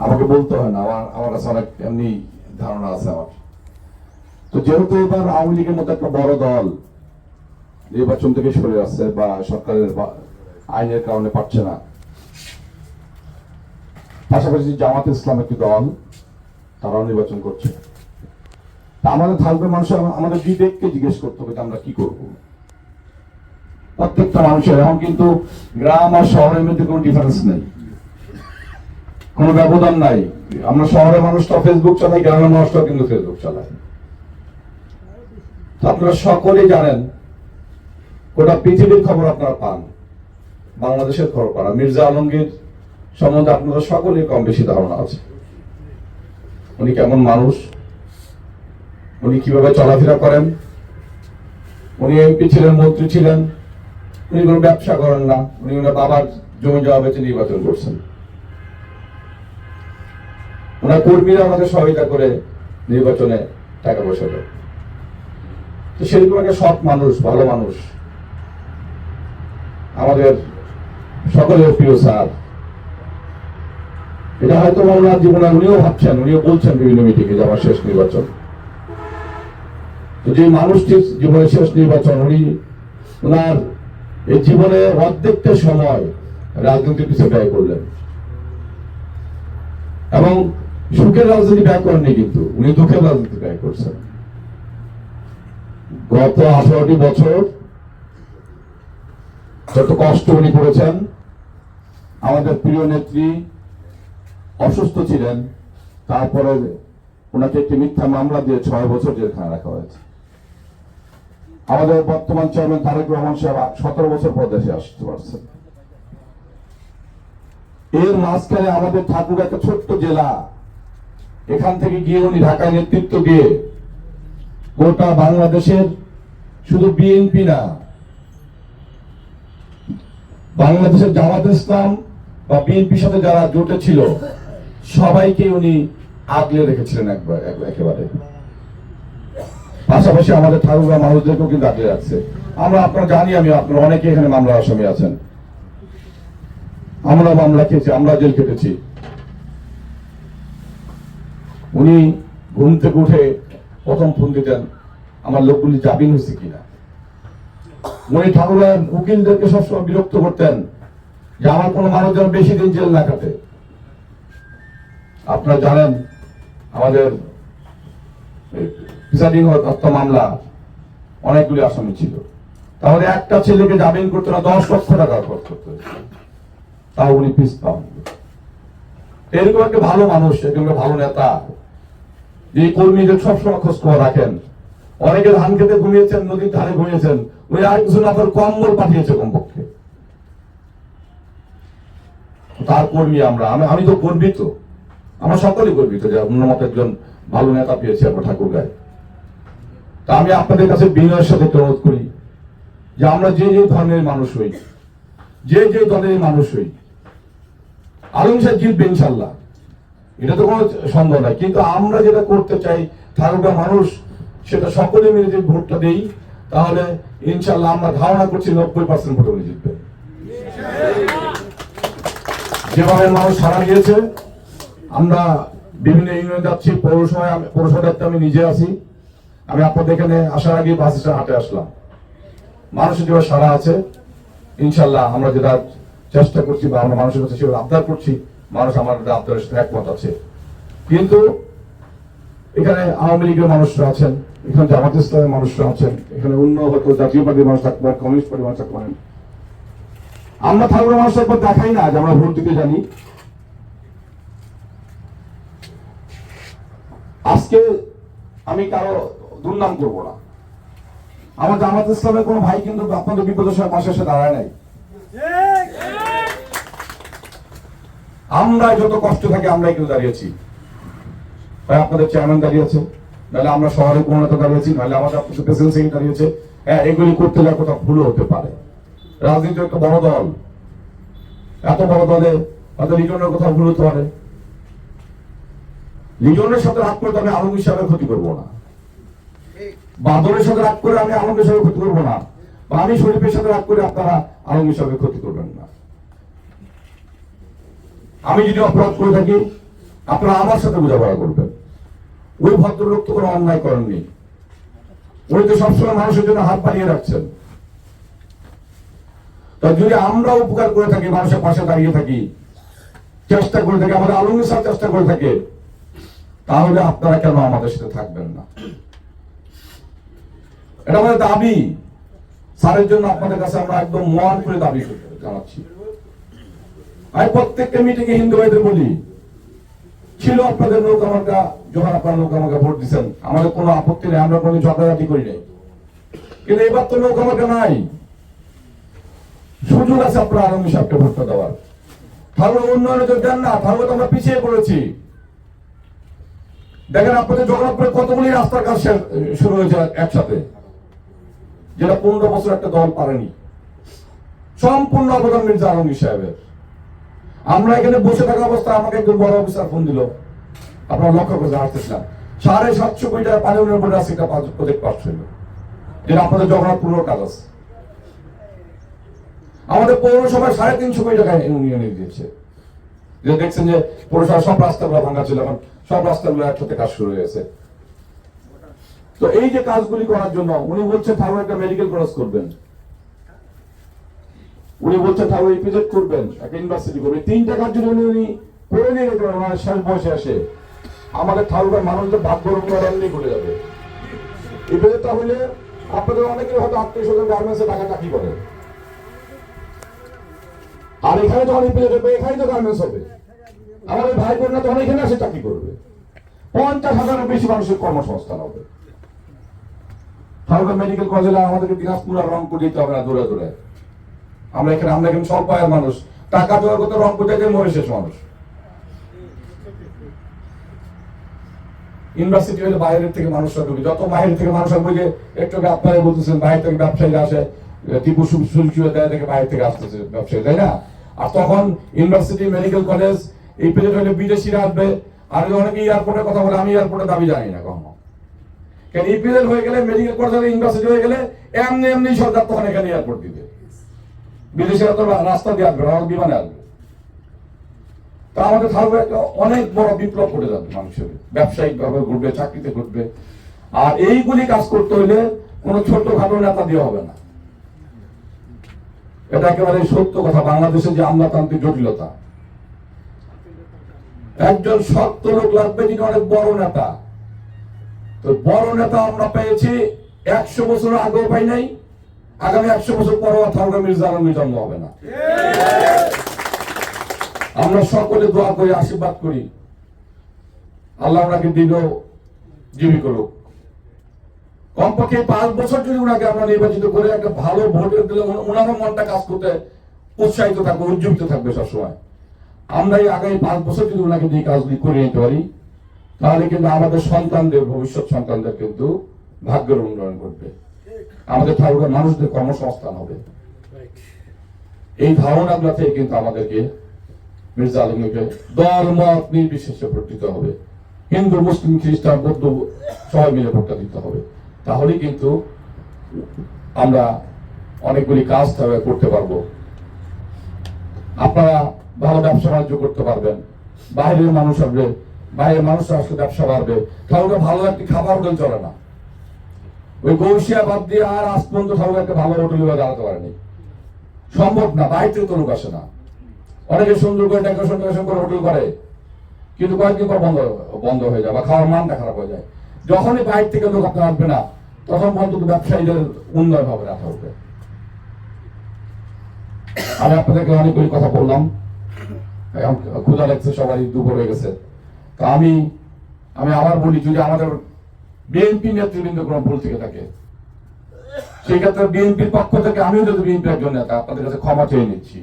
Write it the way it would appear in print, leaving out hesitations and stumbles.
আমাকে বলতে হয় না, আমার কাছে অনেক এমনি ধারণা আছে আমার। তো যেহেতু এবার আওয়ামী লীগের মতো একটা বড় দল নির্বাচন থেকে সরে আসছে বা সরকারের আইনের কারণে পারছে না, পাশাপাশি জামাত ইসলাম একটি দল, তারাও নির্বাচন করছে। তা আমাদের থাকবে মানুষ আমাদের বিবেককে জিজ্ঞেস করতে হবে আমরা কি করব। প্রত্যেকটা মানুষের এখন কিন্তু গ্রাম আর শহরের মধ্যে কোনো ডিফারেন্স নেই, কোনো ব্যবধান নাই। আমরা শহরের মানুষটা ফেসবুক চালাই, গ্রামের মানুষটাও কিন্তু ফেসবুক চালায়। আপনারা সকলেই জানেন, গোটা পৃথিবীর খবর আপনারা পান, বাংলাদেশের খবর পান। মির্জা আলমগীর সম্বন্ধে আপনারা সকলেই কম বেশি ধারণা আছে। উনি কেমন মানুষ, উনি কিভাবে চলাফেরা করেন। উনি এমপি ছিলেন, মন্ত্রী ছিলেন, উনি কোনো ব্যবসা করেন না, উনি ওনার বাবার জমি জমা বেচে নির্বাচন করছেন। ওনার কর্মীরা আমাদের সহায়তা করে নির্বাচনে টাকা পয়সা দেয়। তো সেরকম একটা সৎ মানুষ, ভালো মানুষ, আমাদের সকলের প্রিয় স্যার। এটা হয়তো ওনার জীবনে উনিও ভাবছেন, উনিও বলছেন বিভিন্ন মিটিংয়ে যে আমার শেষ নির্বাচন। তো যে মানুষটির জীবনের শেষ নির্বাচন, উনি ওনার এই জীবনে অর্ধেকটা সময় রাজনীতির পিছনে ব্যয় করলেন, এবং সুখের রাজনীতি ব্যয় করেননি, কিন্তু উনি দুঃখের রাজনীতি ব্যয় করছেন। গত 18টি বছর যত কষ্ট উনি করেছেন। আমাদের প্রিয় নেত্রী অসুস্থ ছিলেন, তারপরে ওনাকে একটি মিথ্যা মামলা দিয়ে 6 বছর জেলখানায় রাখা হয়েছে। আমাদের বর্তমান চেয়ারম্যান তারেক রহমান সাহেব 17 বছর পর দেশে আসতে পারছেন। এর মাঝখানে আমাদের ঠাকুর একটা ছোট্ট জেলা, এখান থেকে গিয়ে উনি ঢাকায় নেতৃত্ব দিয়ে গোটা বাংলাদেশের শুধু বিএনপি না, বাংলাদেশের জামাত ইসলাম বা বিএনপির সাথে যারা জোটে ছিল সবাইকে উনি আগলে রেখেছিলেন একেবারে। পাশাপাশি আমাদের ঠাকুরগা মানুষদেরকেও কিন্তু আগলে রাখছে। আমরা আপনারা জানি, আমি আপনারা অনেকে এখানে মামলা আসামি আছেন, আমরা মামলা খেয়েছি, আমরা জেল কেটেছি। উনি ঘুম থেকে উঠে প্রথম ফোন দিতেন আমার লোকগুলি জামিন হয়েছে কিনা। উনি ঠাকুরের উকিলদেরকে সবসময় বিরক্ত করতেন যে আমার কোনো মানুষ যেন বেশি দিন জেল না কাটে। আপনারা জানেন আমাদের প্রিসাইডিং হত্যা মামলা অনেকগুলি আসামি ছিল, তাহলে একটা ছেলেকে জামিন করতে না 10 লক্ষ টাকা খরচ করতে, তাও উনি পিস পান। এরকম একটা ভালো মানুষ, এরকম একটা ভালো নেতা, যে কর্মীদের সবসময় খোঁজ খবর রাখেন। অনেকে ধান খেতে ঘুমিয়েছেন, নদীর ধারে ঘুমিয়েছেন, ওই আর কিছু না আপনার কম্বল পাঠিয়েছে কমপক্ষে। তার কর্মী আমি তো গর্বিত, আমরা সকলেই গর্বিত যে আপনার মতো একজন ভালো নেতা পেয়েছি আমরা ঠাকুরগাঁয়। তা আমি আপনাদের কাছে বিনয়ের সাথে অনুরোধ করি যে আমরা যে যে ধর্মের মানুষ হই, যে যে দলের মানুষ হই, আলম সাহেব জিতবে ইনশাল্লাহ, এটা তো কোনো সন্দেহ নাই। কিন্তু আমরা যেটা করতে চাই, ঠাকুরগাঁ মানুষ সেটা সকলে মিলে যে ভোটটা দেই, তাহলে ইনশাল্লাহ আমরা ধারণা করছি 90% ভোটে উনি জিতবে। যেভাবে মানুষ সাড়া দিয়েছে, আমরা বিভিন্ন ইউনিয়নে যাচ্ছি, পৌরসভা দায়িত্বে আমি নিজে আছি। আমি আপনাদের এখানে আসার আগে বাস স্ট্যান্ড হাটে আসলাম, মানুষের যেভাবে সাড়া আছে, ইনশাল্লাহ আমরা যেটা চেষ্টা করছি বা আমরা মানুষের কাছে সেভাবে আবদার করছি, মানুষ আমার আবদারের সাথে একমত আছে। কিন্তু এখানে আওয়ামী লীগের মানুষরা আছেন, এখানে জামাত ইসলামের মানুষরা আছেন, এখানে অন্য হয়তো জাতীয় পার্টির মানুষ থাকতে পারেন, কমিউনিস্ট পার্টির মানুষ থাকতে পারেন। আমরা ঠাকুরের মানুষ একবার দেখাই না যে আমরা ভোট দিতে জানি। আজকে আমি কারো দুর্নাম করবো না, আমার জামাত ইসলামের কোনো ভাই কিন্তু আপনাদের বিপদের সময় পাশে এসে দাঁড়ায় নাই। আমরা যত কষ্ট থাকে আমরাই কিন্তু দাঁড়িয়েছি, ভাই আপনাদের চেয়ারম্যান দাঁড়িয়েছে, নাহলে আমরা শহরে কোনো নেতা দাঁড়িয়েছি, নাহলে আমাদের আপনাদের প্রেসিডেন্ট সেক্রেটারি দাঁড়িয়েছে। হ্যাঁ, এগুলি করতে গেলে কোথাও ভুলও হতে পারে। রাজনীতি একটা বড় দল, এত বড় দলে হয়তো লিজনের কোথাও ভুল হতে পারে। লিজনের সাথে রাগ করে আমি আলমগীর সাহেবের ক্ষতি করবো না, বাদরের সাথে রাগ করে আমি আলমগীর সাহেবের ক্ষতি করবো না, বা আমি শরীফের সাথে রাগ করে আপনারা আলমগীর সাহেবের ক্ষতি করবেন না। আমি যদি অপরাধ করে থাকি আপনারা আমার সাথে বোঝাপড়া করবেন। ওই ভদ্রলোক তো কোনো অন্যায় করেননি, উনি তো সবসময় মানুষের জন্য হাত বাড়িয়ে রাখছেন। তা যদি আমরা উপকার করে থাকি, মানুষের পাশে দাঁড়িয়ে থাকি, চেষ্টা করে থাকি, আমাদের আলমগীর স্যার চেষ্টা করে থাকে, তাহলে আপনারা কেন আমাদের সাথে থাকবেন না? এটা আমাদের দাবি। স্যারের জন্য আপনাদের কাছে আমরা একদম মন করে দাবি জানাচ্ছি। আমি প্রত্যেকটা মিটিংয়ে হিন্দু ভাইদের বলি, ছিল আপনাদের নৌকা মার্কা, যখন আপনারা নৌকা মার্কা ভোট দিচ্ছেন আমাদের কোনো আপত্তি নেই, আমরা কোনো ঝগড়াঝাটি করি নাই। কিন্তু এবার তো নৌকা মার্কা নাই, সুযোগ আছে আপনারা আলমগীর সাহেবকে ভোটটা দেওয়ার। তাহলে উন্নয়নে তো দেন না, তাহলে তো আমরা পিছিয়ে পড়েছি। দেখেন আপনাদের জগন্নাথপুরে কতগুলি রাস্তার কাজ শুরু হয়েছে একসাথে, যেটা 15 বছর একটা দল পারেনি। সম্পূর্ণ অবদান মির্জা আলমগীর সাহেবের। আমরা এখানে বসে থাকা অবস্থায় আমাকে একজন বড় অফিসার ফোন দিল, আপনারা লক্ষ্য করে আসতেছিলাম, 750 কোটি টাকা পানি উন্নয়ন বোর্ডে আছে, একটা প্রজেক্ট পাস হইল, যেটা আপনাদের জগন্নাথপুরের কাজ আছে। আমাদের পৌরসভায় 350 কোটি টাকা ইউনিয়নে দিয়েছে। যে দেখছেন যে পৌরসভার সব রাস্তাগুলো ভাঙা ছিল, এখন সব রাস্তাগুলো একসাথে কাজ শুরু হয়েছে। তো এই যে কাজগুলি করার জন্য উনি বলছেন তাহলে একটা মেডিকেল কলেজ করবেন, উনি বলছেন তাহলে ইপিজেড করবেন, একটা ইউনিভার্সিটি করবেন। 3টা কাজ যদি উনি করে নিয়ে যেতে পারেন ওনার শেষ বয়সে আসে, আমাদের ঠাকুরের মানুষদের ভাগ্য রূপায়ণ করে যাবে। ইপিজেডটা হলে আপনাদের অনেকেই হয়তো আত্মীয়-স্বজন গার্মেন্টসে টাকা চাকরি করে, আর এখানে যখন ইপিজেড হবে এখানে তো গার্মেন্টস হবে, আমাদের ভাই বোনরা তখন এখানে আসে চাকরি করবে। 50,000-এর বেশি মানুষের কর্মসংস্থান হবে। ঠাকুর মেডিকেল কলেজে আমাদেরকে দিনাজপুর আর রংপুর যেতে হবে না দূরে দূরে। আমরা এখানে সব পায়ের মানুষ, টাকা জোগাড় করতে রংপুর থেকে মরে শেষ মানুষ। ইউনিভার্সিটি হলে বাইরের থেকে মানুষরা ঢুকে, যত বাইরে থেকে মানুষ আসবে, একটু আপনারা বলতেছেন বাইরে থেকে ব্যবসায়ীরা আসে, টিপু সুলচুয়ে দেয় থেকে বাইরে থেকে আসতেছে ব্যবসায়ী, তাই না? আর তখন ইউনিভার্সিটি মেডিকেল কলেজ এই পেজে হলে বিদেশিরা আসবে। আর অনেকে এয়ারপোর্টের কথা বলে, আমি এয়ারপোর্টের দাবি জানি না কখনো, কারণ ইপিএল হয়ে গেলে মেডিকেল কলেজ ইউনিভার্সিটি হয়ে গেলে এমনি সরকার তখন এখানে এয়ারপোর্ট দিবে, বিদেশিরা তো রাস্তা দিয়ে আসবে, বিমানে আসবে। তা আমাদের থাকবে একটা অনেক বড় বিপ্লব ঘটে যাবে, মানুষের ব্যবসায়িক ভাবে ঘটবে, চাকরিতে ঘটবে। আর এইগুলি কাজ করতে হইলে কোনো ছোটখাটো নেতা দিয়ে হবে না, এটা একেবারে সত্য কথা। বাংলাদেশে যে আমলাতান্ত্রিক জটিলতা, একজন শক্ত লোক লাগবে যিনি অনেক বড় নেতা। তো বড় নেতা আমরা পেয়েছি 100 বছর আগেও পাই নাই, আগামী 100 বছর পরও ঠাকুর মির্জা আলমগীর জন্ম হবে না। আমরা সকলে দোয়া করি, আশীর্বাদ করি, আল্লাহ ওনাকে দীর্ঘ জীবী করুক। কমপক্ষে 5 বছর যদি ওনাকে আমরা নির্বাচিত করে একটা ভালো ভোটের দিলে ওনারও মনটা কাজ করতে উৎসাহিত থাকবে, উজ্জীবিত থাকবে সবসময়। আমরা এই আগামী 5 বছর যদি ওনাকে দিয়ে কাজগুলি করে নিতে পারি, তাহলে কিন্তু আমাদের সন্তানদের, ভবিষ্যৎ সন্তানদের কিন্তু ভাগ্যের উন্নয়ন ঘটবে, আমাদের ঠাকুরের মানুষদের কর্মসংস্থান হবে। এই ধারণাগুলো থেকে কিন্তু আমাদেরকে মির্জা আলমগীরকে দল মত নির্বিশেষে ভোট দিতে হবে, হিন্দু মুসলিম খ্রিস্টান বৌদ্ধ সবাই মিলে ভোটটা দিতে হবে। তাহলেই কিন্তু আমরা অনেকগুলি কাজ করতে পারবো। আপনারা ভালো ব্যবসা বাণিজ্য করতে পারবেন, বাইরের মানুষ আসবে, বাইরের মানুষরা আসলে ব্যবসা বাড়বে। তাহলে ভালো একটি খাবার হোটেল চলে না, ওই গৌসিয়া বাদ দিয়ে আর আজ পর্যন্ত তাহলে একটা ভালো হোটেল দাঁড়াতে পারেনি, সম্ভব না, বাইরে থেকে তো লোক আসে না। অনেকে সুন্দর করে ডেকোরেশন করে হোটেল করে, কিন্তু কয়েকদিন পর বন্ধ হয়ে যায় বা খাওয়ার মানটা খারাপ হয়ে যায়। যখনই বাইরে থেকে লোক আপনার আসবে না, তখন পর্যন্ত ব্যবসায়ীদের উন্নয়ন হবে না থাকবে। আমি আপনাদেরকে অনেকগুলি কথা বললাম, ক্ষুধা লাগছে, সবারই দুপুর হয়ে গেছে। তা আমি আবার বলি, যদি আমাদের বিএনপি নেতৃবৃন্দ কোনো ভুল থেকে থাকে, সেই ক্ষেত্রে বিএনপির পক্ষ থেকে আমিও যদি বিএনপির একজন নেতা আপনাদের কাছে ক্ষমা চেয়ে নিচ্ছি।